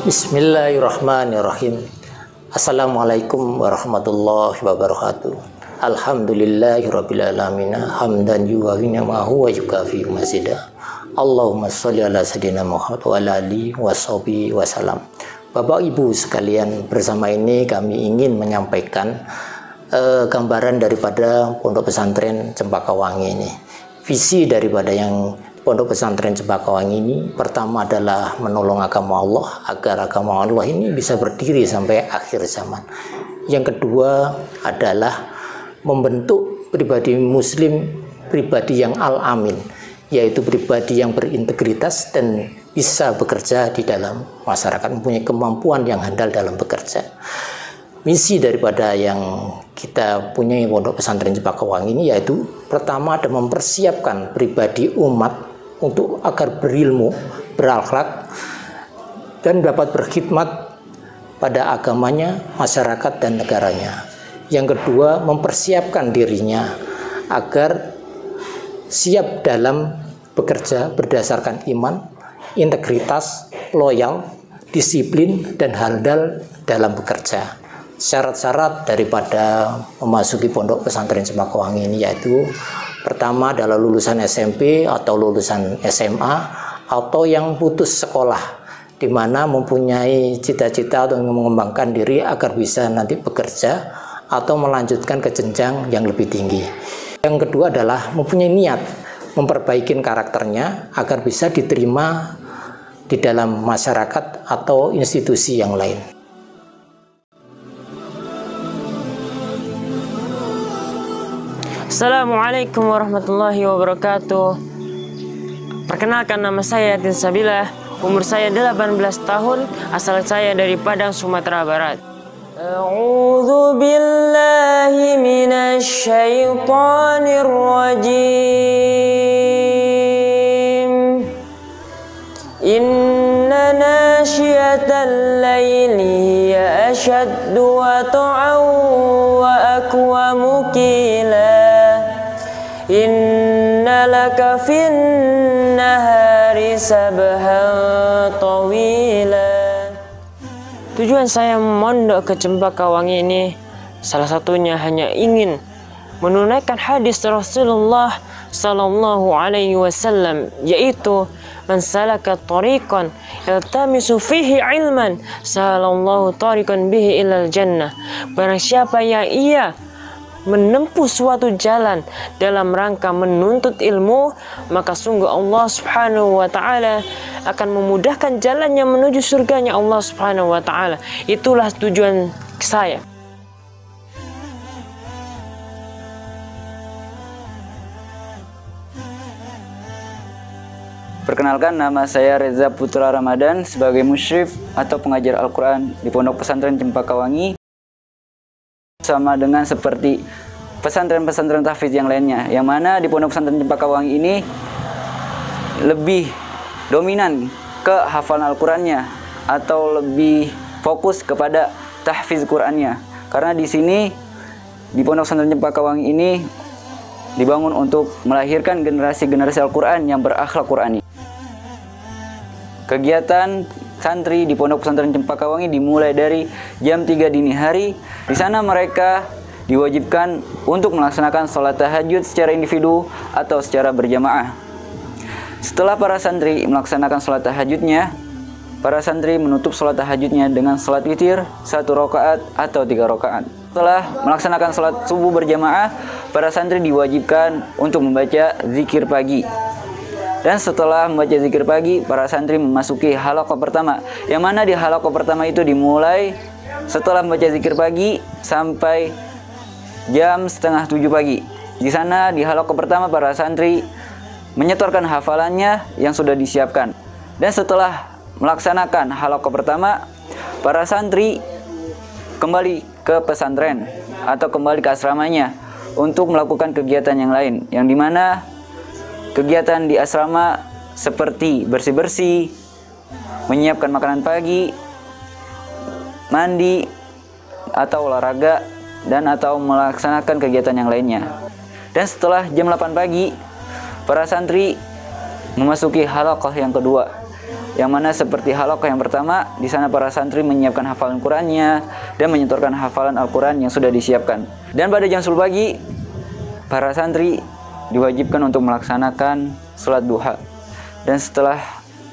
Bismillahirrahmanirrahim. Assalamualaikum warahmatullahi wabarakatuh. Alhamdulillahirrabbilalamin. Hamdan yuwafi ni'amahu wa yukafi masjidah. Allahumma sholli ala sayyidina Muhammad wa ala alihi washabihi wasallam. Bapak Ibu sekalian, bersama ini kami ingin menyampaikan gambaran daripada Pondok Pesantren Cempakawangi ini. Visi daripada yang Pondok Pesantren Cempakawangi ini pertama adalah menolong agama Allah agar agama Allah ini bisa berdiri sampai akhir zaman. Yang kedua adalah membentuk pribadi muslim, pribadi yang al-amin, yaitu pribadi yang berintegritas dan bisa bekerja di dalam masyarakat, mempunyai kemampuan yang handal dalam bekerja. Misi daripada yang kita punya Pondok Pesantren Cempakawangi ini yaitu pertama ada mempersiapkan pribadi umat untuk agar berilmu, berakhlak, dan dapat berkhidmat pada agamanya, masyarakat, dan negaranya. Yang kedua, mempersiapkan dirinya agar siap dalam bekerja berdasarkan iman, integritas, loyal, disiplin, dan handal dalam bekerja. Syarat-syarat daripada memasuki Pondok Pesantren Cempakawangi ini yaitu pertama adalah lulusan SMP atau lulusan SMA atau yang putus sekolah, di mana mempunyai cita-cita untuk mengembangkan diri agar bisa nanti bekerja atau melanjutkan ke jenjang yang lebih tinggi. Yang kedua adalah mempunyai niat memperbaiki karakternya agar bisa diterima di dalam masyarakat atau institusi yang lain. Assalamualaikum warahmatullahi wabarakatuh. Perkenalkan, nama saya Yatin Sabilah, umur saya 18 tahun, asal saya dari Padang, Sumatera Barat. A'udzu billahi minasy syaithanir rajim. Inna nasyiatal laili hiya ashaddu wata'an wa aqwamu qila. Inna laka fin nahari sabhan tawila. Tujuan saya mondok ke Cempakawangi ini salah satunya hanya ingin menunaikan hadis Rasulullah sallallahu alaihi wasallam, yaitu man salaka tariqan yaltamisu fihi ilman salallahu tariqan bihi ilal jannah. Barang siapa yang ia menempuh suatu jalan dalam rangka menuntut ilmu, maka sungguh Allah Subhanahu wa taala akan memudahkan jalannya menuju surganya Allah Subhanahu wa taala. Itulah tujuan saya. Perkenalkan, nama saya Reza Putra Ramadan sebagai musyrif atau pengajar Al-Quran di Pondok Pesantren Cempakawangi. Sama dengan seperti pesantren-pesantren tahfidz yang lainnya, yang mana di Pondok Pesantren Cempakawangi ini lebih dominan ke hafalan Al-Qurannya atau lebih fokus kepada tahfidz Qurannya. Karena di sini di Pondok Pesantren Cempakawangi ini dibangun untuk melahirkan generasi-generasi Al-Quran yang berakhlak Qurani. Kegiatan santri di Pondok Pesantren Cempakawangi dimulai dari jam 3 dini hari. Di sana mereka diwajibkan untuk melaksanakan sholat tahajud secara individu atau secara berjamaah. Setelah para santri melaksanakan sholat tahajudnya, para santri menutup sholat tahajudnya dengan sholat witir 1 rakaat atau 3 rakaat. Setelah melaksanakan sholat subuh berjamaah, para santri diwajibkan untuk membaca zikir pagi. Dan setelah membaca zikir pagi, para santri memasuki halaqah pertama, yang mana di halaqah pertama itu dimulai setelah membaca zikir pagi sampai jam setengah 7 pagi. Di sana di halaqah pertama para santri menyetorkan hafalannya yang sudah disiapkan. Dan setelah melaksanakan halaqah pertama, para santri kembali ke pesantren atau kembali ke asramanya untuk melakukan kegiatan yang lain, yang dimana kegiatan di asrama seperti bersih-bersih, menyiapkan makanan pagi, mandi atau olahraga, dan atau melaksanakan kegiatan yang lainnya. Dan setelah jam 8 pagi, para santri memasuki halaqah yang kedua, yang mana seperti halaqah yang pertama, di sana para santri menyiapkan hafalan Qur'annya dan menyetorkan hafalan Al-Quran yang sudah disiapkan. Dan pada jam 10 pagi, para santri diwajibkan untuk melaksanakan sholat duha. Dan setelah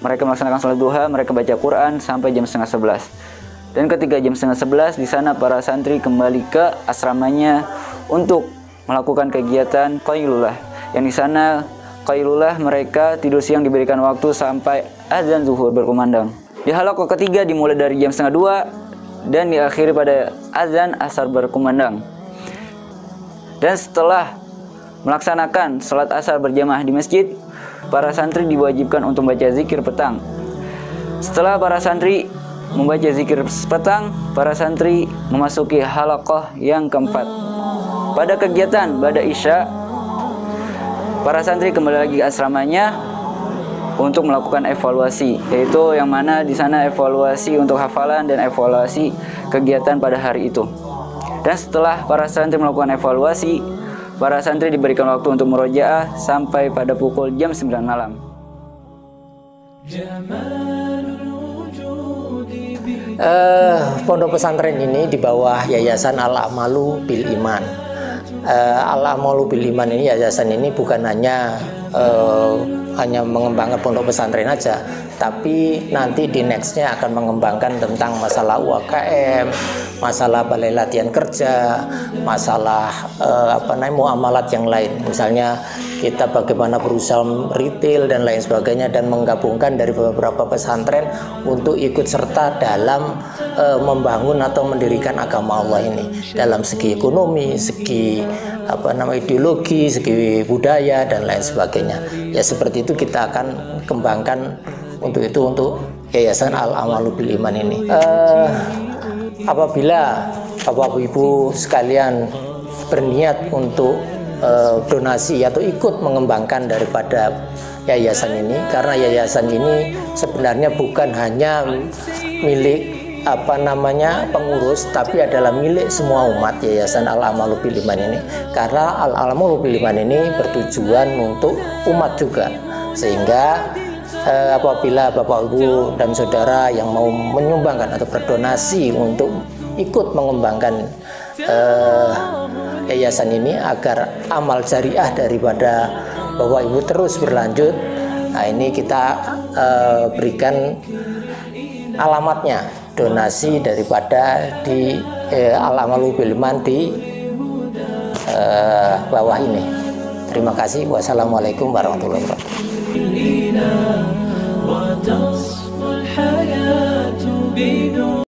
mereka melaksanakan sholat duha, mereka baca Quran sampai jam setengah 11. Dan ketika jam setengah 11, di sana para santri kembali ke asramanya untuk melakukan kegiatan qailulah. Yang di sana qailulah mereka tidur siang diberikan waktu sampai azan zuhur berkumandang. Di halaqah ketiga dimulai dari jam setengah 2 dan diakhiri pada azan asar berkumandang. Dan setelah melaksanakan sholat asar berjamaah di masjid, para santri diwajibkan untuk membaca zikir petang. Setelah para santri membaca zikir petang, para santri memasuki halaqah yang keempat. Pada kegiatan ba'da isya, para santri kembali lagi ke asramanya untuk melakukan evaluasi, yaitu yang mana di sana evaluasi untuk hafalan dan evaluasi kegiatan pada hari itu. Dan setelah para santri melakukan evaluasi, para santri diberikan waktu untuk murojaah sampai pada pukul jam 9 malam. Pondok pesantren ini di bawah Yayasan Al-Amalu Bil Iman. Al-Amalu Bil Iman ini, yayasan ini bukan hanya mengembangkan pondok pesantren aja, tapi nanti di nextnya akan mengembangkan tentang masalah UKM, masalah balai latihan kerja, masalah muamalat yang lain. Misalnya kita bagaimana berusaha retail dan lain sebagainya, dan menggabungkan dari beberapa pesantren untuk ikut serta dalam membangun atau mendirikan agama Allah ini dalam segi ekonomi, segi ideologi, segi budaya dan lain sebagainya. Ya seperti itu kita akan kembangkan untuk Yayasan Al-Amalu Bil Iman ini. Apabila Bapak Ibu sekalian berniat untuk donasi atau ikut mengembangkan daripada yayasan ini, karena yayasan ini sebenarnya bukan hanya milik pengurus, tapi adalah milik semua umat. Yayasan Al-Amalu Bil Iman ini, karena Al-Amalu Bil Iman ini bertujuan untuk umat juga, sehingga apabila Bapak Ibu dan saudara yang mau menyumbangkan atau berdonasi untuk ikut mengembangkan yayasan ini agar amal jariah daripada Bapak Ibu terus berlanjut, nah ini kita berikan alamatnya, donasi daripada di Al-Amalu Bil Iman di bawah ini. Terima kasih. Wassalamualaikum warahmatullahi wabarakatuh.